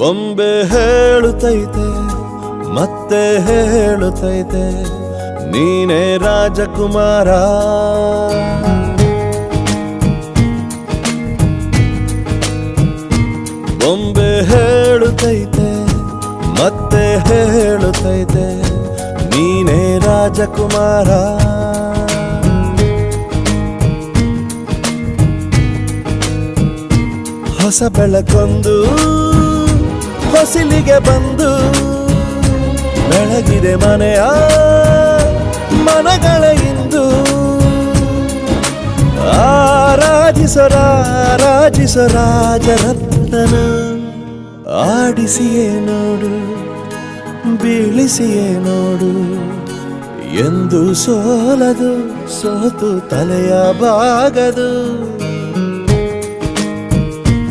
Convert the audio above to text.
ಬೊಂಬೆ ಹೇಳುತ್ತೈತೆ ಮತ್ತೆ ಹೇಳುತ್ತೈತೆ ನೀನೇ ರಾಜಕುಮಾರ. ಬೊಂಬೆ ಹೇಳುತ್ತೈತೆ ಮತ್ತೆ ಹೇಳುತ್ತೈತೆ ನೀನೇ ರಾಜಕುಮಾರ. ಹೊಸ ಬೆಳಕೊಂದು ಹೊಸಿಲಿಗೆ ಬಂದು ಬೆಳಗಿದೆ ಮನೆಯ ಮನಗಳ ಇಂದು. ಆರಾಧಿಸೋ ರಾಜರತ್ನನ ಆಡಿಸಿಯೇ ನೋಡು ಬೀಳಿಸಿಯೇ ನೋಡು ಎಂದು ಸೋಲದು ಸೋತು ತಲೆಯ ಬಾಗದು.